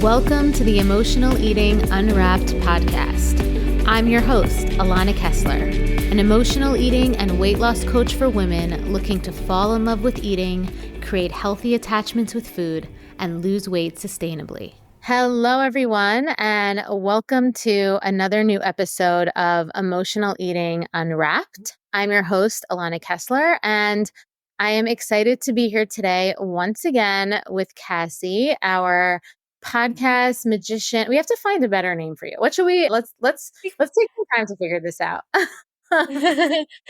Welcome to the Emotional Eating Unwrapped podcast. I'm your host, Alana Kessler, an emotional eating and weight loss coach for women looking to fall in love with eating, create healthy attachments with food, and lose weight sustainably. Hello, everyone, and welcome to another new episode of Emotional Eating Unwrapped. I'm your host, Alana Kessler, and I am excited to be here today once again with Kassi, our podcast magician. We have to find a better name for you. What should we? Let's take some time to figure this out.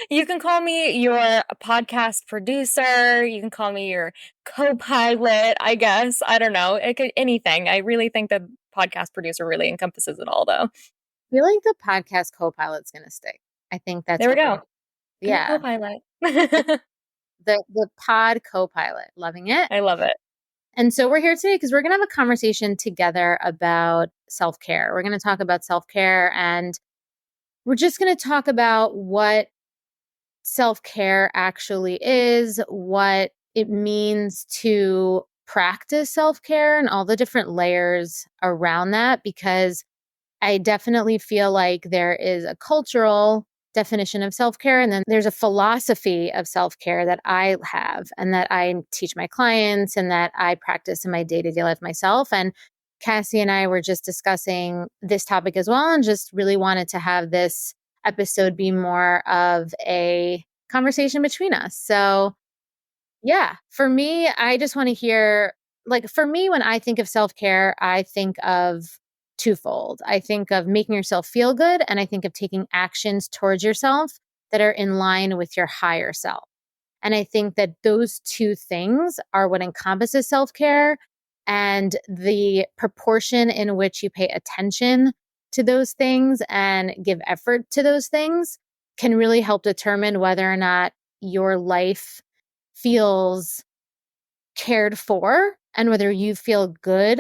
You can call me your podcast producer. You can call me your co-pilot, I guess. I don't know. It could anything. I really think that podcast producer really encompasses it all, though. I feel like the podcast co-pilot's going to stick. I think that's There we go. Yeah. Co-pilot. the pod co-pilot. Loving it. I love it. And so we're here today because we're going to have a conversation together about self-care. We're going to talk about self-care, and we're just going to talk about what self-care actually is, what it means to practice self-care, and all the different layers around that, because I definitely feel like there is a cultural definition of self-care, and then there's a philosophy of self-care that I have and that I teach my clients and that I practice in my day-to-day life myself. And Kassi and I were just discussing this topic as well, and just really wanted to have this episode be more of a conversation between us. So yeah, for me, I just want to hear, for me, when I think of self-care, I think of twofold. I think of making yourself feel good, and I think of taking actions towards yourself that are in line with your higher self. And I think that those two things are what encompasses self-care, and the proportion in which you pay attention to those things and give effort to those things can really help determine whether or not your life feels cared for and whether you feel good,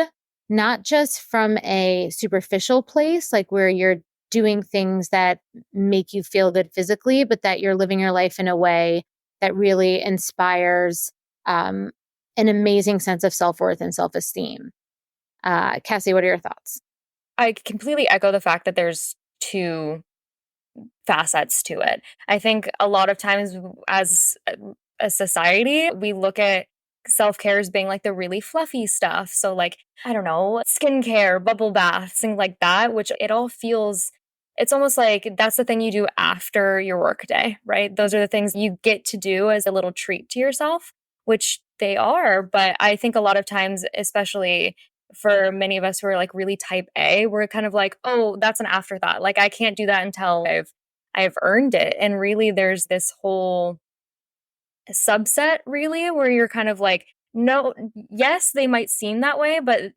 not just from a superficial place, like where you're doing things that make you feel good physically, but that you're living your life in a way that really inspires an amazing sense of self-worth and self-esteem. Kassi, what are your thoughts? I completely echo the fact that there's two facets to it. I think a lot of times as a society, we look at self-care as being like the really fluffy stuff. So like, I don't know, skincare, bubble baths, things like that, which it all feels, it's almost like that's the thing you do after your work day, right? Those are the things you get to do as a little treat to yourself, which they are. But I think a lot of times, especially for many of us who are like really type A, we're kind of like, oh, that's an afterthought. Like I can't do that until I've earned it. And really there's this whole subset really where you're kind of like, no, yes, they might seem that way, but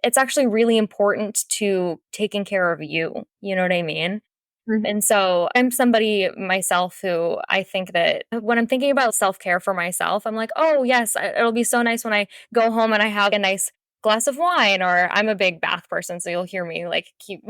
it's actually really important to taking care of you. You know what I mean? Mm-hmm. And so I'm somebody myself who I think that when I'm thinking about self-care for myself, I'm like, oh yes, it'll be so nice when I go home and I have a nice glass of wine, or I'm a big bath person. So you'll hear me like keep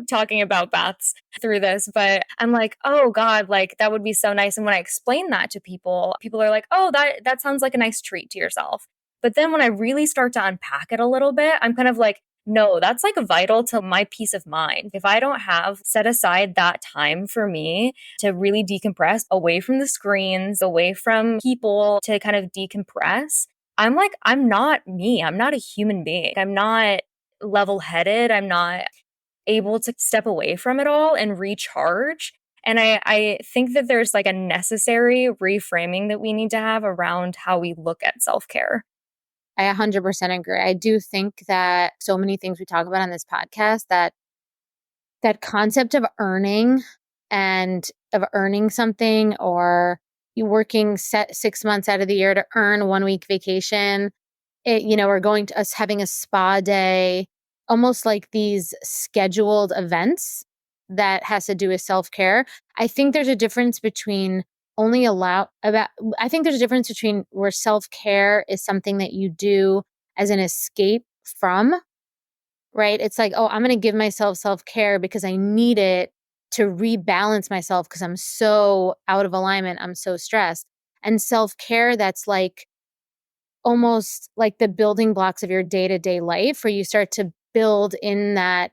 talking about baths through this, but I'm like, oh God, like that would be so nice. And when I explain that to people, people are like, oh, that sounds like a nice treat to yourself. But then when I really start to unpack it a little bit, I'm kind of like, no, that's like vital to my peace of mind. If I don't have set aside that time for me to really decompress away from the screens, away from people, to kind of decompress, I'm like, I'm not me. I'm not a human being. I'm not level-headed. I'm not able to step away from it all and recharge. And I think that there's like a necessary reframing that we need to have around how we look at self-care. I 100% agree. I do think that so many things we talk about on this podcast, that concept of earning and of earning something, or you working 6 months out of the year to earn 1 week vacation, or going to us having a spa day, almost like these scheduled events that has to do with self-care. I think there's a difference between I think there's a difference between where self-care is something that you do as an escape from, right? It's like, oh, I'm going to give myself self-care because I need it to rebalance myself because I'm so out of alignment. I'm so stressed. And self-care that's like almost like the building blocks of your day-to-day life, where you start to build in that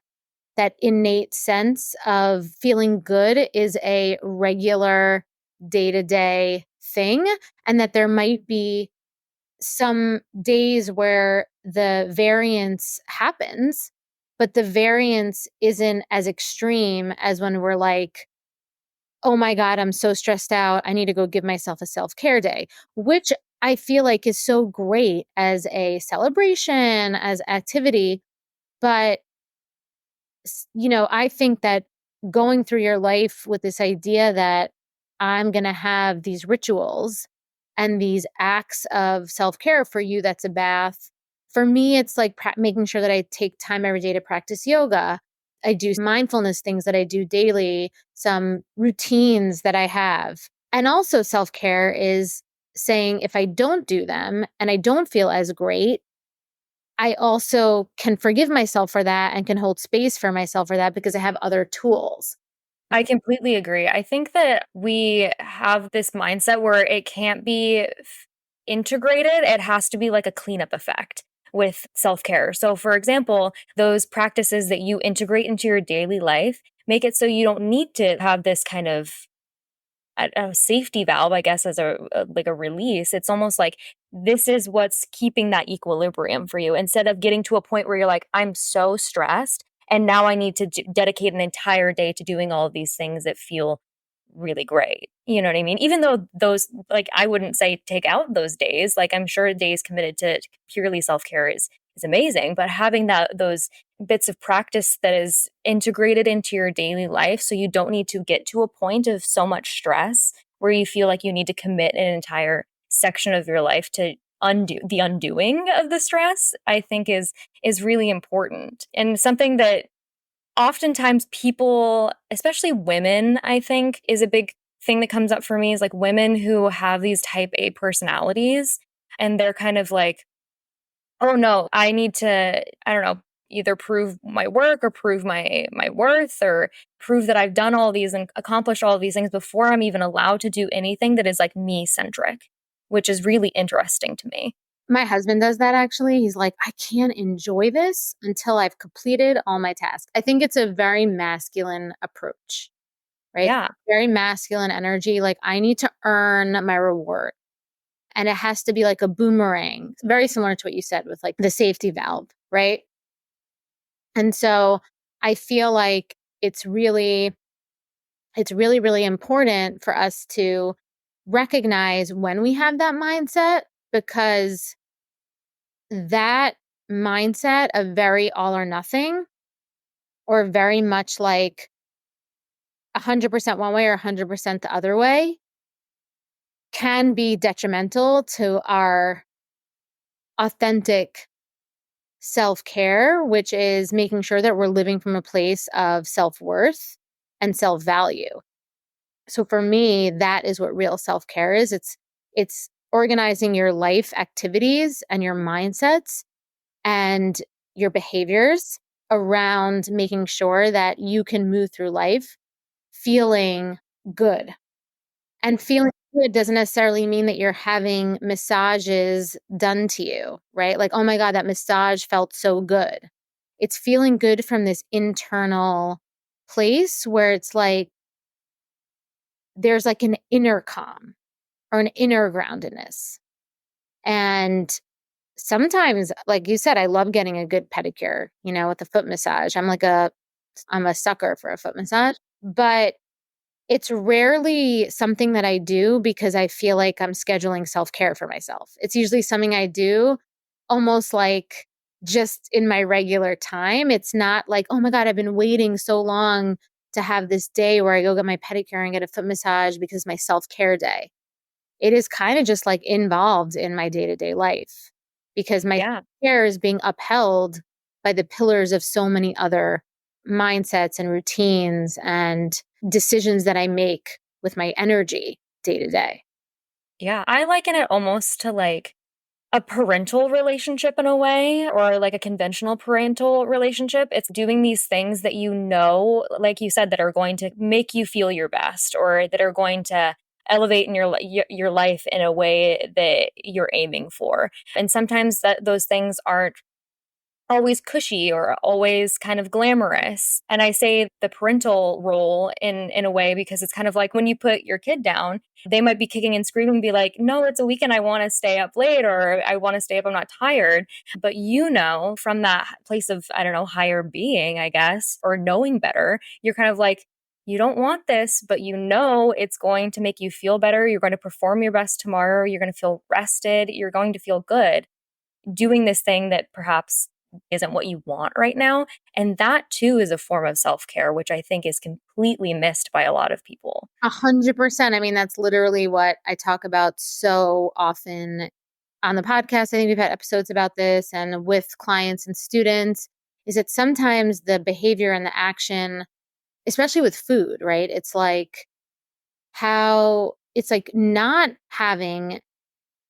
innate sense of feeling good is a regular day-to-day thing, and that there might be some days where the variance happens, but the variance isn't as extreme as when we're like, oh my God, I'm so stressed out. I need to go give myself a self-care day, which I feel like is so great as a celebration, as activity. But, I think that going through your life with this idea that I'm going to have these rituals and these acts of self-care, for you, that's a bath. For me, it's like making sure that I take time every day to practice yoga. I do mindfulness things that I do daily, some routines that I have. And also, self-care is saying if I don't do them and I don't feel as great, I also can forgive myself for that and can hold space for myself for that because I have other tools. I completely agree. I think that we have this mindset where it can't be integrated. It has to be like a cleanup effect with self care. So, for example, those practices that you integrate into your daily life make it so you don't need to have this kind of a safety valve, I guess, as like a release. It's almost like this is what's keeping that equilibrium for you instead of getting to a point where you're like, I'm so stressed. And now I need to dedicate an entire day to doing all of these things that feel really great. You know what I mean? Even though those, like, I wouldn't say take out those days. Like, I'm sure days committed to purely self care is amazing, but having those bits of practice that is integrated into your daily life so you don't need to get to a point of so much stress where you feel like you need to commit an entire section of your life to undo the undoing of the stress, I think is really important and something that oftentimes people, especially women, I think is a big thing that comes up for me is like women who have these type A personalities and they're kind of like, oh no, I need to, I don't know, either prove my work or prove my worth or prove that I've done all these and accomplished all of these things before I'm even allowed to do anything that is like me centric, which is really interesting to me. My husband does that actually. He's like, I can't enjoy this until I've completed all my tasks. I think it's a very masculine approach, right? Yeah. Very masculine energy. Like, I need to earn my reward. And it has to be like a boomerang, very similar to what you said with like the safety valve, right? And so I feel like it's really, really important for us to recognize when we have that mindset, because that mindset of very all or nothing, or very much like 100% one way or 100% the other way, can be detrimental to our authentic self-care, which is making sure that we're living from a place of self-worth and self-value. So for me, that is what real self-care is. It's organizing your life activities and your mindsets and your behaviors around making sure that you can move through life feeling good. And feeling good doesn't necessarily mean that you're having massages done to you, right? Like, oh my God, that massage felt so good. It's feeling good from this internal place where it's like there's like an inner calm or an inner groundedness. And sometimes, like you said, I love getting a good pedicure, with a foot massage. I'm a sucker for a foot massage, but it's rarely something that I do because I feel like I'm scheduling self-care for myself. It's usually something I do almost like just in my regular time. It's not like, oh my God, I've been waiting so long to have this day where I go get my pedicure and get a foot massage because my self-care day. It is kind of just like involved in my day-to-day life because my Yeah. care is being upheld by the pillars of so many other mindsets and routines and decisions that I make with my energy day to day. Yeah. I liken it almost to like a parental relationship in a way, or like a conventional parental relationship. It's doing these things that you know, like you said, that are going to make you feel your best or that are going to elevate in your life in a way that you're aiming for. And sometimes those things aren't always cushy or always kind of glamorous. And I say the parental role in a way because it's kind of like when you put your kid down, they might be kicking and screaming and be like, "No, it's a weekend. I want to stay up late or I want to stay up. I'm not tired." But from that place of, I don't know, higher being, I guess, or knowing better, you're kind of like, you don't want this, but it's going to make you feel better. You're going to perform your best tomorrow. You're going to feel rested. You're going to feel good doing this thing that perhaps isn't what you want right now. And that too is a form of self care, which I think is completely missed by a lot of people. 100%. I mean, that's literally what I talk about so often on the podcast. I think we've had episodes about this and with clients and students, is that sometimes the behavior and the action, especially with food, right? It's like not having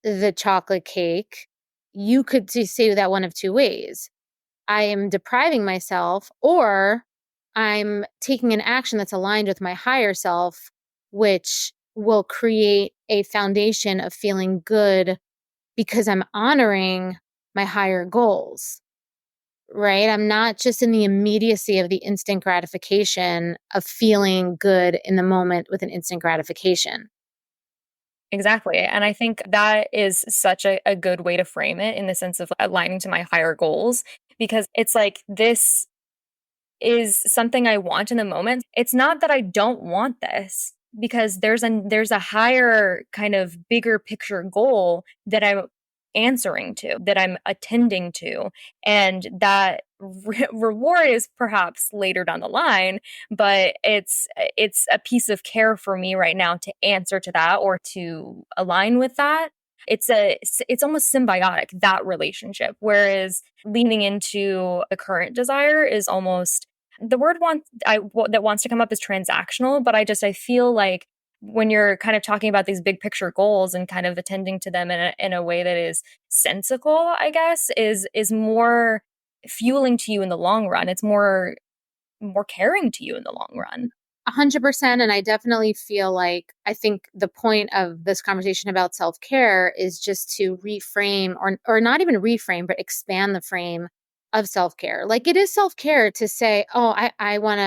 the chocolate cake. You could say that one of two ways. I am depriving myself, or I'm taking an action that's aligned with my higher self, which will create a foundation of feeling good because I'm honoring my higher goals, right? I'm not just in the immediacy of the instant gratification of feeling good in the moment with an instant gratification. Exactly. And I think that is such a good way to frame it in the sense of aligning to my higher goals, because it's like this is something I want in the moment. It's not that I don't want this because there's a higher kind of bigger picture goal that I'm answering to, that I'm attending to, and that reward is perhaps later down the line, but it's a piece of care for me right now to answer to that or to align with that. It's almost symbiotic, that relationship, whereas leaning into the current desire is almost the word that wants to come up is transactional, but I feel like when you're kind of talking about these big picture goals and kind of attending to them in a way that is sensical, I guess, is more fueling to you in the long run. It's more caring to you in the long run. 100%. And I definitely feel like I think the point of this conversation about self care is just to reframe, or not even reframe, but expand the frame of self care. Like it is self care to say, oh, I want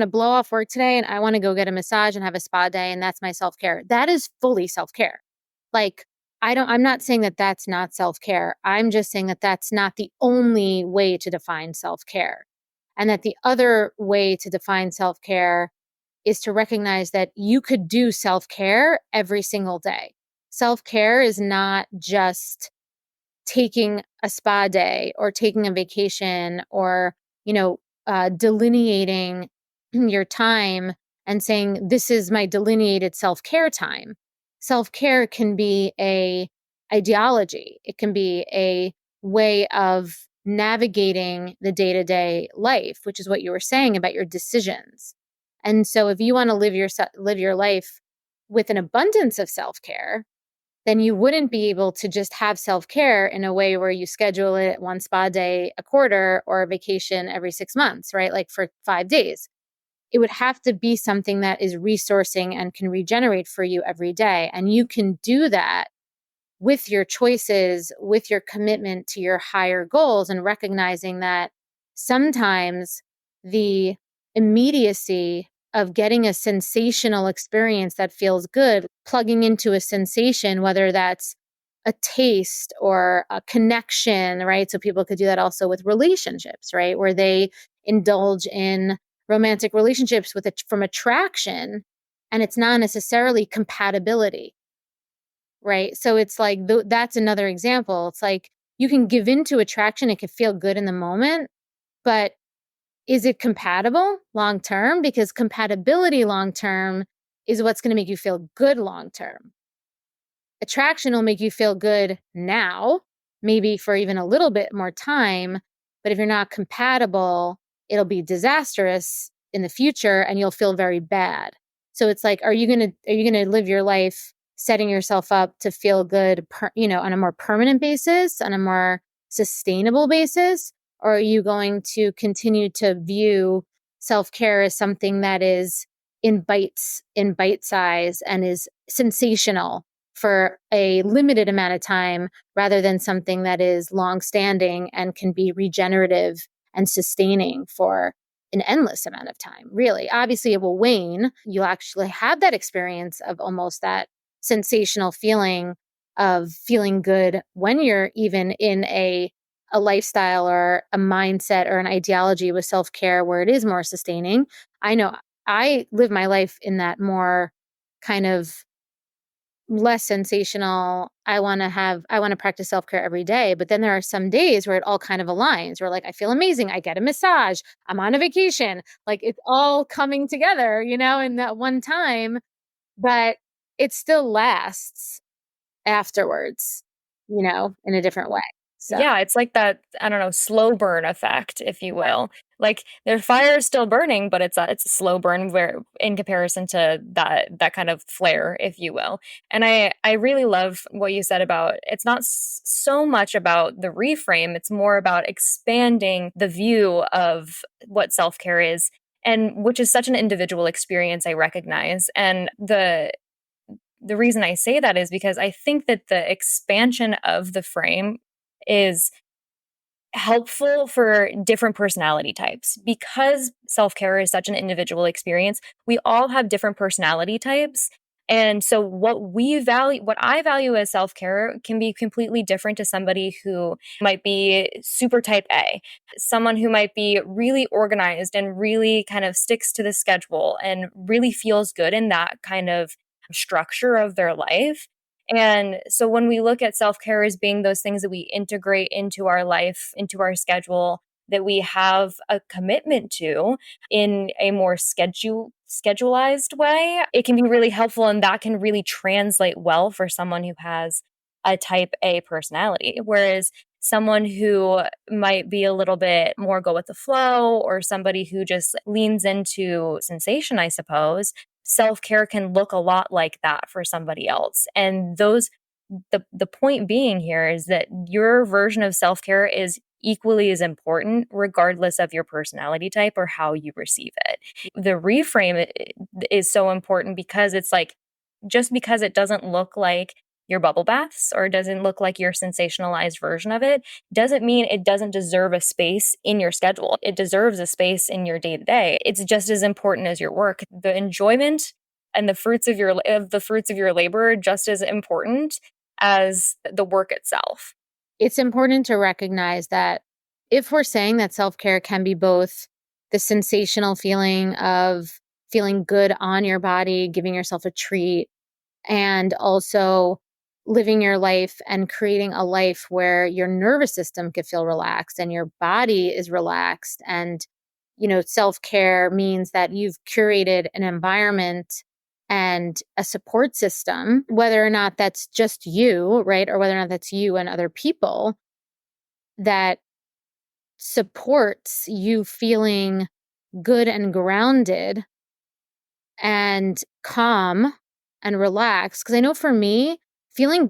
to blow off work today and I want to go get a massage and have a spa day. And that's my self care. That is fully self care. Like, I'm not saying that that's not self care. I'm just saying that that's not the only way to define self care. And that the other way to define self care is to recognize that you could do self care every single day. Self care is not just taking a spa day or taking a vacation or, delineating your time and saying, this is my delineated self care time. Self care can be a ideology. It can be a way of navigating the day to day life, which is what you were saying about your decisions. And so if you want to live your life with an abundance of self-care, then you wouldn't be able to just have self-care in a way where you schedule it one spa day a quarter or a vacation every 6 months, right? Like for 5 days. It would have to be something that is resourcing and can regenerate for you every day. And you can do that with your choices, with your commitment to your higher goals, and recognizing that sometimes the immediacy of getting a sensational experience that feels good, plugging into a sensation, whether that's a taste or a connection, right? So people could do that also with relationships, right? Where they indulge in romantic relationships from attraction, and it's not necessarily compatibility, right? So it's like that's another example. It's like you can give into attraction, it can feel good in the moment, but is it compatible long term? Because compatibility long term is what's going to make you feel good long term. Attraction will make you feel good now, maybe for even a little bit more time, but if you're not compatible, it'll be disastrous in the future and you'll feel very bad. So it's like, are you going to live your life setting yourself up to feel good, on a more permanent basis, on a more sustainable basis? Or are you going to continue to view self-care as something that is in bite size and is sensational for a limited amount of time rather than something that is long-standing and can be regenerative and sustaining for an endless amount of time. Really, obviously it will wane. You'll actually have that experience of almost that sensational feeling of feeling good when you're even in a lifestyle or a mindset or an ideology with self-care where it is more sustaining. I know I live my life in that more kind of less sensational. I want to practice self-care every day, but then there are some days where it all kind of aligns. Where like I feel amazing, I get a massage, I'm on a vacation, like it's all coming together, in that one time, but it still lasts afterwards, in a different way. So, Yeah, it's like that, I don't know, slow burn effect, if you will. Like the fire is still burning, but it's a slow burn where in comparison to that kind of flare, if you will. And I really love what you said about it's not so much about the reframe, it's more about expanding the view of what self-care is, and which is such an individual experience, I recognize. And the reason I say that is because I think that the expansion of the frame is helpful for different personality types. Because self-care is such an individual experience, we all have different personality types. And so what I value as self-care can be completely different to somebody who might be super type A, someone who might be really organized and really kind of sticks to the schedule and really feels good in that kind of structure of their life. And so when we look at self-care as being those things that we integrate into our life, into our schedule, that we have a commitment to in a more schedulized way, it can be really helpful, and that can really translate well for someone who has a type A personality. Whereas someone who might be a little bit more go with the flow, or somebody who just leans into sensation, I suppose, self-care can look a lot like that for somebody else. And the point being here is that your version of self-care is equally as important regardless of your personality type or how you receive it. The reframe is so important because it's like, just because it doesn't look like your bubble baths or doesn't look like your sensationalized version of it doesn't mean it doesn't deserve a space in your schedule. It deserves a space in your day to day. It's just as important as your work. The enjoyment and the fruits of your labor are just as important as the work itself. it's important to recognize that if we're saying that self-care can be both the sensational feeling of feeling good on your body, giving yourself a treat, and also living your life and creating a life where your nervous system can feel relaxed and your body is relaxed. And, self-care means that you've curated an environment and a support system, whether or not that's just you, right? Or whether or not that's you and other people that supports you feeling good and grounded and calm and relaxed. Because I know for me, feeling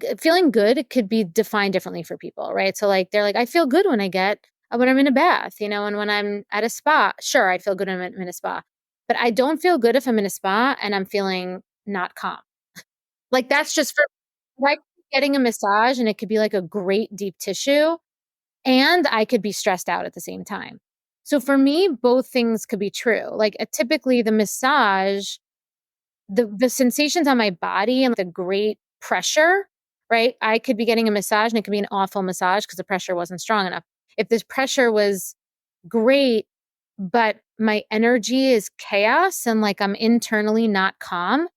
good could be defined differently for people, right? So like they're like, I feel good when I'm in a bath, and when I'm at a spa. Sure, I feel good when I'm in a spa, but I don't feel good if I'm in a spa and I'm feeling not calm. Like that's just for like getting a massage, and it could be like a great deep tissue, and I could be stressed out at the same time. So for me, both things could be true. Like typically the massage, the sensations on my body and the great pressure, right? I could be getting a massage and it could be an awful massage because the pressure wasn't strong enough. If this pressure was great, but my energy is chaos and like I'm internally not calm,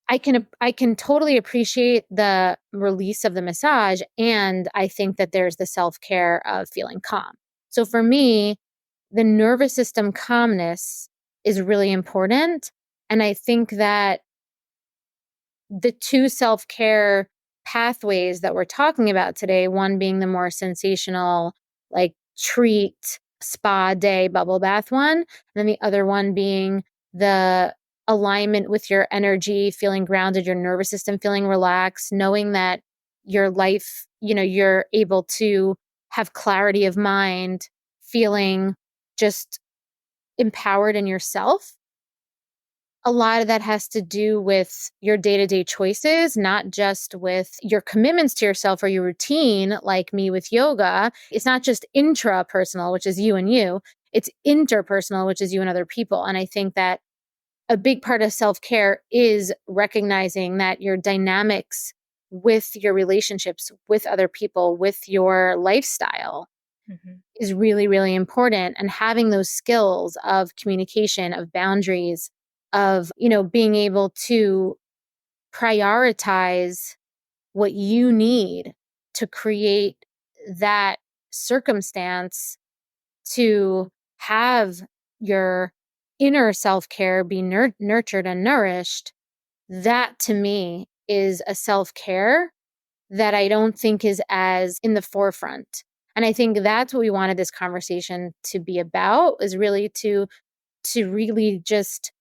I can totally appreciate the release of the massage, and I think that there's the self-care of feeling calm. So for me, the nervous system calmness is really important, and I think that the two self-care pathways that we're talking about today, one being the more sensational, like treat, spa day, bubble bath one, and then the other one being the alignment with your energy, feeling grounded, your nervous system feeling relaxed, knowing that your life, you're able to have clarity of mind, feeling just empowered in yourself. a lot of that has to do with your day-to-day choices, not just with your commitments to yourself or your routine, like me with yoga. It's not just intrapersonal, which is you and you. It's interpersonal, which is you and other people. And I think that a big part of self-care is recognizing that your dynamics with your relationships with other people, with your lifestyle Mhm. is really, really important. And having those skills of communication, of boundaries, of, being able to prioritize what you need to create that circumstance to have your inner self care be nurtured and nourished. That to me is a self care that I don't think is as in the forefront. And I think that's what we wanted this conversation to be about, is really to really just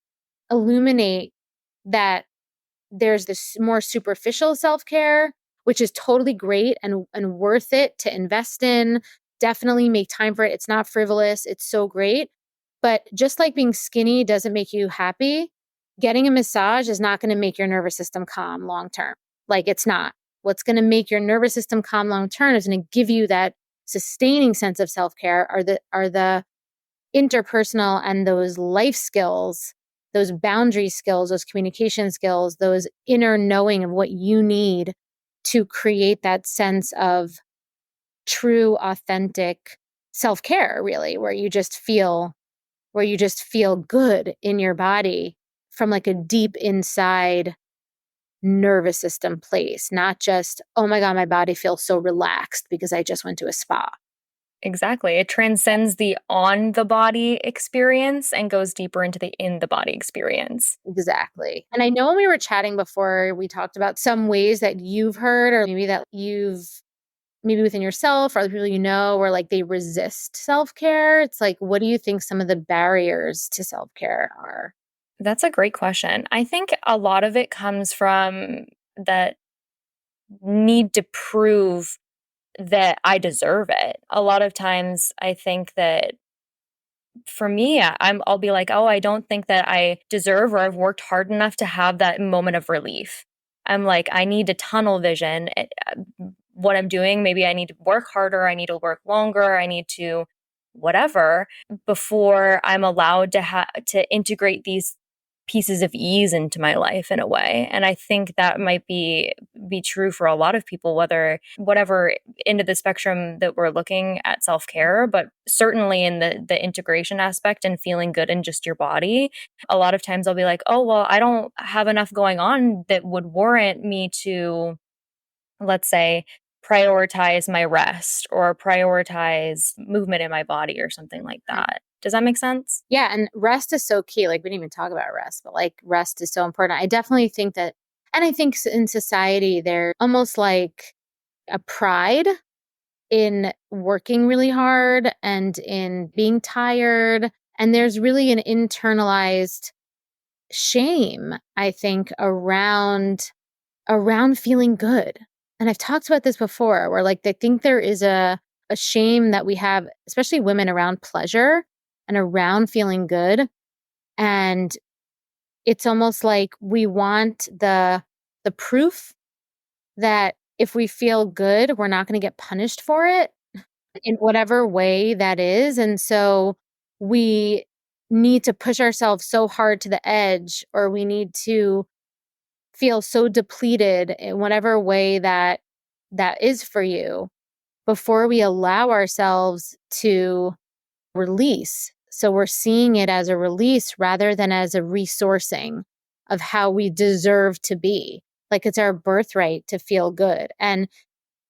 illuminate that there's this more superficial self-care, which is totally great and worth it to invest in. Definitely make time for it. It's not frivolous. It's so great. But just like being skinny doesn't make you happy, getting a massage is not going to make your nervous system calm long term. Like, it's not. What's going to make your nervous system calm long term is going to give you that sustaining sense of self-care, are the interpersonal and those life skills, those boundary skills, those communication skills, those inner knowing of what you need to create that sense of true, authentic self-care, really, where you just feel good in your body from like a deep inside nervous system place, not just, oh my God, my body feels so relaxed because I just went to a spa. Exactly. It transcends the on the body experience and goes deeper into the in the body experience. Exactly. And I know when we were chatting before, we talked about some ways that you've heard, or maybe that you've maybe within yourself or other people where like they resist self-care. It's like, what do you think some of the barriers to self-care are? That's a great question. I think a lot of it comes from that need to prove that I deserve it. A lot of times I think that for me, I'll be like, "Oh, I don't think that I deserve or I've worked hard enough to have that moment of relief." I'm like, I need to tunnel vision what I'm doing. Maybe I need to work harder, I need to work longer, I need to whatever before I'm allowed to integrate these pieces of ease into my life in a way. And I think that might be true for a lot of people, whether whatever end of the spectrum that we're looking at self-care, but certainly in the integration aspect and feeling good in just your body. A lot of times I'll be like, oh well, I don't have enough going on that would warrant me to, let's say, prioritize my rest or prioritize movement in my body or something like Right. that. Does that make sense? Yeah. And rest is so key. Like, we didn't even talk about rest, but like rest is so important. I definitely think that, and I think in society, there's almost like a pride in working really hard and in being tired. And there's really an internalized shame, I think, around feeling good. And I've talked about this before, where like they think there is a shame that we have, especially women, around pleasure and around feeling good. And it's almost like we want the proof that if we feel good, we're not going to get punished for it in whatever way that is. And so we need to push ourselves so hard to the edge, or we need to feel so depleted in whatever way that is for you, before we allow ourselves to release. So we're seeing it as a release rather than as a resourcing of how we deserve to be. Like, it's our birthright to feel good. And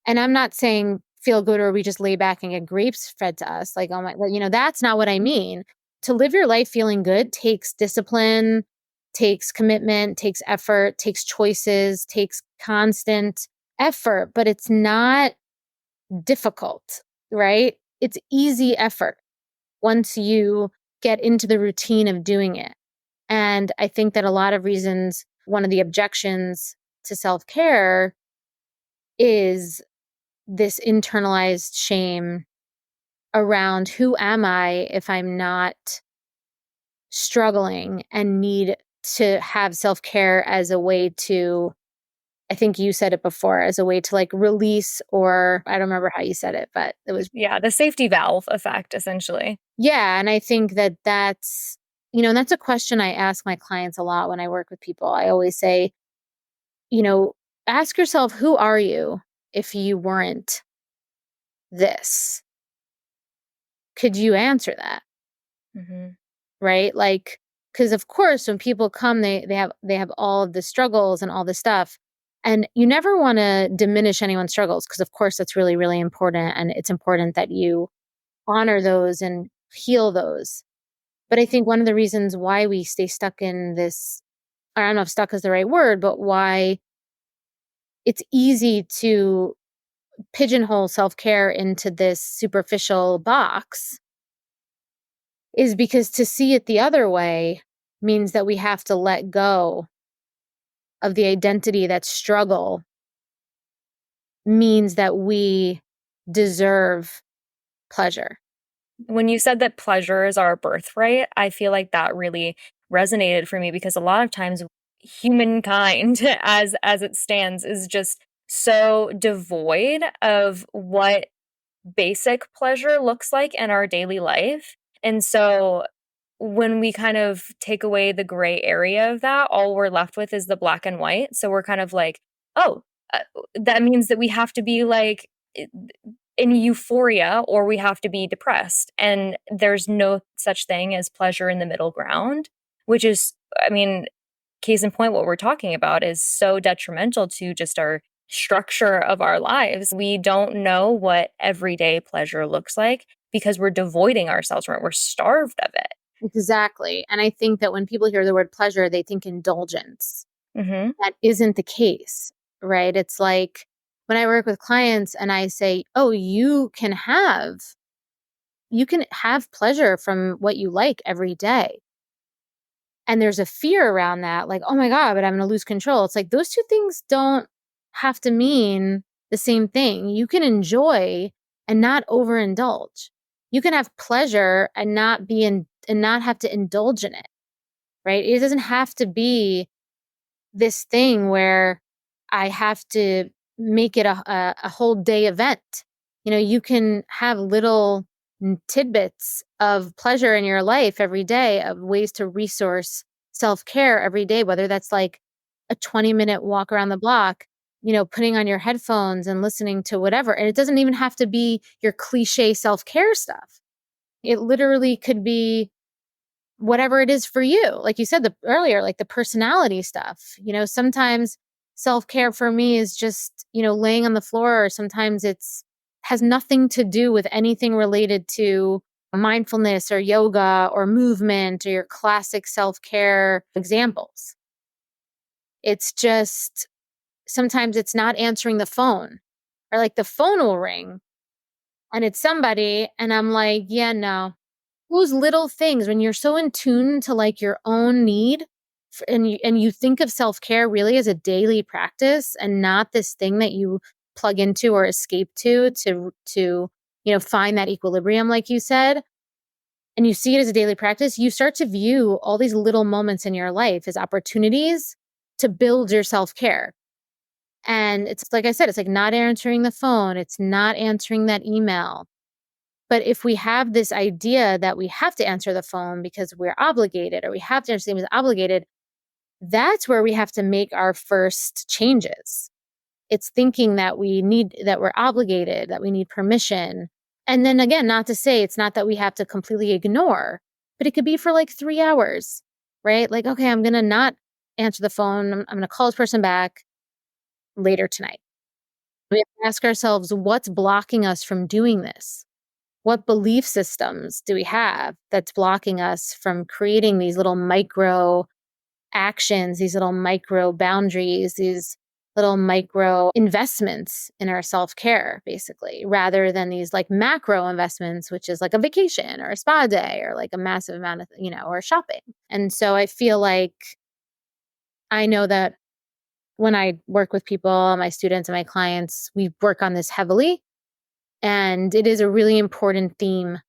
I'm not saying feel good or we just lay back and get grapes fed to us. Like, oh my, that's not what I mean. To live your life feeling good takes discipline, takes commitment, takes effort, takes choices, takes constant effort, but it's not difficult, right? It's easy effort once you get into the routine of doing it. And I think that a lot of reasons, one of the objections to self care is this internalized shame around, who am I if I'm not struggling and need to have self-care as a way to, I think you said it before, as a way to like release, or I don't remember how you said it, but it was, Yeah, the safety valve effect, essentially. yeah. And I think that that's, and that's a question I ask my clients a lot when I work with people. I always say, you know, ask yourself, who are you if you weren't this? Could you answer that? Hmm. Right? Like, because of course, when people come, they have all of the struggles and all the stuff. And you never want to diminish anyone's struggles because of course that's really, really important. And it's important that you honor those and heal those. But I think one of the reasons why we stay stuck in this, I don't know if stuck is the right word, but why it's easy to pigeonhole self-care into this superficial box is because to see it the other way means that we have to let go of the identity that struggle means that we deserve pleasure. When you said that pleasure is our birthright, I feel like that really resonated for me because a lot of times humankind as it stands is just so devoid of what basic pleasure looks like in our daily life. And so when we kind of take away the gray area of that, all we're left with is the black and white. So we're kind of like, oh, uh, that means that we have to be like in euphoria or we have to be depressed. And there's no such thing as pleasure in the middle ground, which is, I mean, case in point, what we're talking about is so detrimental to just our structure of our lives. We don't know what everyday pleasure looks like because we're devoiding ourselves from it. We're starved of it. Exactly. And I think that when people hear the word pleasure, they think indulgence. Hmm. That isn't the case, right? It's like when I work with clients and I say, "Oh, you can have pleasure from what you like every day." And there's a fear around that, like, "Oh my God, but I'm gonna lose control." It's like those two things don't have to mean the same thing. You can enjoy and not overindulge. You can have pleasure and not have to indulge in it, right? It doesn't have to be this thing where I have to make it a whole day event. You can have little tidbits of pleasure in your life every day, of ways to resource self-care every day, whether that's like a 20-minute walk around the block, putting on your headphones and listening to whatever. And it doesn't even have to be your cliche self-care stuff. It literally could be whatever it is for you. Like you said earlier, like the personality stuff. Sometimes self-care for me is just, laying on the floor, or sometimes it's has nothing to do with anything related to mindfulness or yoga or movement or your classic self-care examples. It's just sometimes it's not answering the phone, or like the phone will ring and it's somebody and I'm like, yeah, no. Those little things when you're so in tune to like your own need, and you think of self-care really as a daily practice and not this thing that you plug into or escape to find that equilibrium like you said, and you see it as a daily practice, you start to view all these little moments in your life as opportunities to build your self-care. And it's like I said, it's like not answering the phone, it's not answering that email. But if we have this idea that we have to answer the phone because we're obligated, or we have to answer things obligated, that's where we have to make our first changes. It's thinking that we're obligated, that we need permission. And then again, not to say it's not that we have to completely ignore, but it could be for like 3 hours, right? Like, okay, I'm going to not answer the phone. I'm going to call this person back later tonight. We have to ask ourselves, what's blocking us from doing this? What belief systems do we have that's blocking us from creating these little micro actions, these little micro boundaries, these little micro investments in our self-care, basically, rather than these like macro investments, which is like a vacation or a spa day or like a massive amount of, or shopping. And so I feel like I know that when I work with people, my students and my clients, we work on this heavily. And it is a really important theme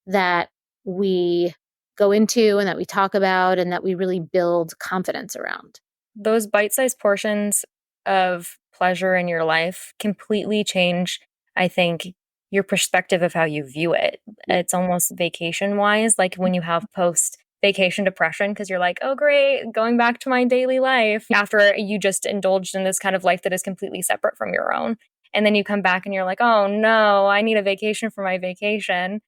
that we go into and that we talk about and that we really build confidence around. Those bite-sized portions of pleasure in your life completely change, I think, your perspective of how you view it. It's almost vacation-wise, like when you have post-vacation depression because you're like, "Oh, great, going back to my daily life," after you just indulged in this kind of life that is completely separate from your own. And then you come back and you're like, "Oh, no, I need a vacation for my vacation."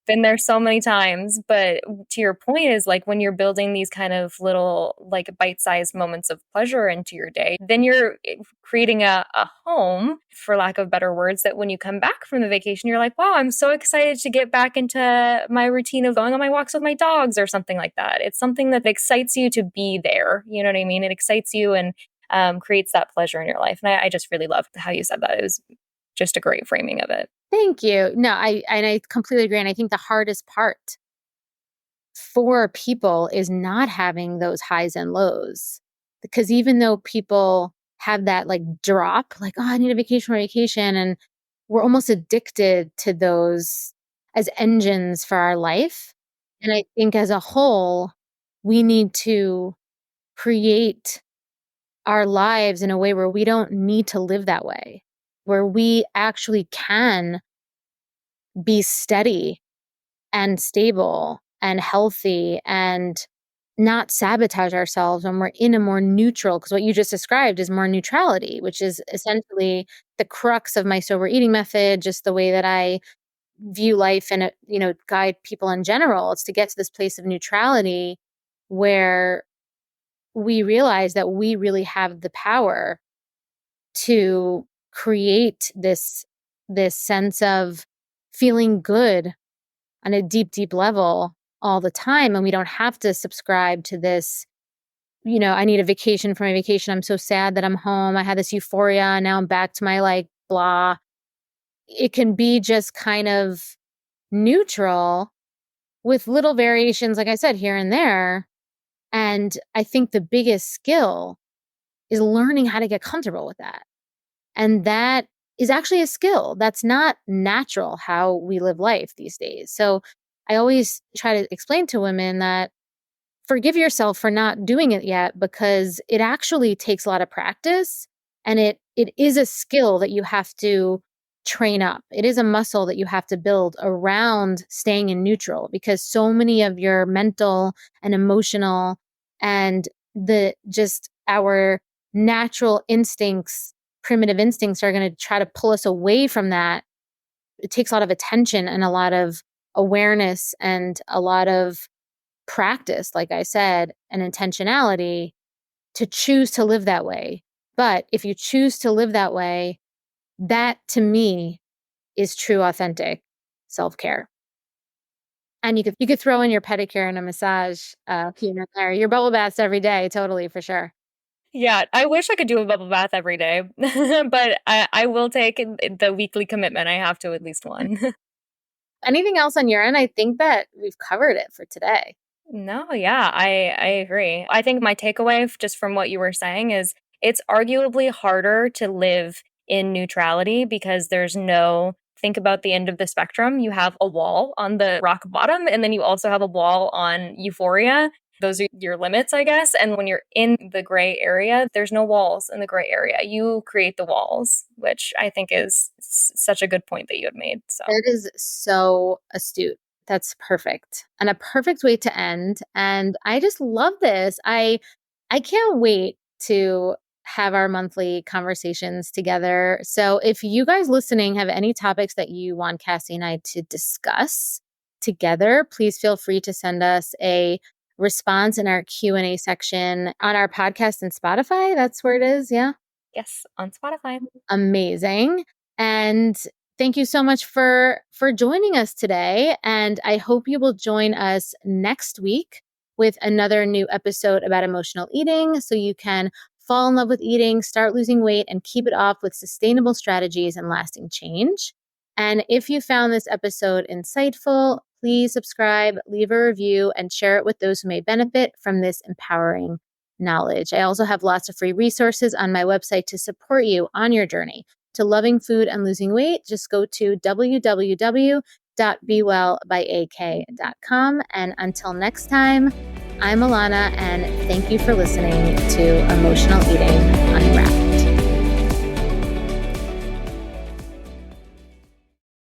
Been there so many times, but to your point is like when you're building these kind of little like bite-sized moments of pleasure into your day, then you're creating a home, for lack of better words, that when you come back from the vacation, you're like, wow, I'm so excited to get back into my routine of going on my walks with my dogs or something like that. It's something that excites you to be there. You know what I mean? It excites you and creates that pleasure in your life. And I just really loved how you said that. It was just a great framing of it. Thank you. No, I completely agree. And I think the hardest part for people is not having those highs and lows. Because even though people have that like drop, like, oh, I need a vacation for vacation, and we're almost addicted to those as engines for our life. And I think as a whole, we need to create our lives in a way where we don't need to live that way, where we actually can be steady and stable and healthy and not sabotage ourselves when we're in a more neutral, because what you just described is more neutrality, which is essentially the crux of my sober eating method, just the way that I view life and, guide people in general. It's to get to this place of neutrality where we realize that we really have the power to create this sense of feeling good on a deep, deep level all the time. And we don't have to subscribe to this, I need a vacation for my vacation. I'm so sad that I'm home. I had this euphoria. Now I'm back to my like blah. It can be just kind of neutral with little variations, like I said, here and there. And I think the biggest skill is learning how to get comfortable with that. And that is actually a skill. That's not natural how we live life these days. So I always try to explain to women that forgive yourself for not doing it yet, because it actually takes a lot of practice, and it is a skill that you have to train up. It is a muscle that you have to build around staying in neutral, because so many of your mental and emotional and our natural instincts, primitive instincts, are going to try to pull us away from that. It takes a lot of attention and a lot of awareness and a lot of practice, like I said, and intentionality to choose to live that way. But if you choose to live that way, that to me is true, authentic self-care. And you could throw in your pedicure and a massage here and there. Your bubble baths every day, totally, for sure. Yeah, I wish I could do a bubble bath every day, but I will take the weekly commitment. I have to at least one. Anything else on your end? I think that we've covered it for today. No, yeah, I agree. I think my takeaway just from what you were saying is it's arguably harder to live in neutrality because there's no think about the end of the spectrum. You have a wall on the rock bottom, and then you also have a wall on euphoria. Those are your limits, I guess. And when you're in the gray area, there's no walls in the gray area. You create the walls, which I think is such a good point that you had made. So That is so astute. That's perfect. And a perfect way to end. And I just love this. I can't wait to have our monthly conversations together. So if you guys listening have any topics that you want Kassi and I to discuss together, please feel free to send us a response in our Q&A section on our podcast and Spotify. That's where it is. Yeah. yes, on Spotify. Amazing. And thank you so much for joining us today. And I hope you will join us next week with another new episode about emotional eating, so you can fall in love with eating, start losing weight, and keep it off with sustainable strategies and lasting change. And if you found this episode insightful, please subscribe, leave a review, and share it with those who may benefit from this empowering knowledge. I also have lots of free resources on my website to support you on your journey to loving food and losing weight. Just go to www www.bewellbyak.com. And until next time, I'm Alana, and thank you for listening to Emotional Eating Unwrapped.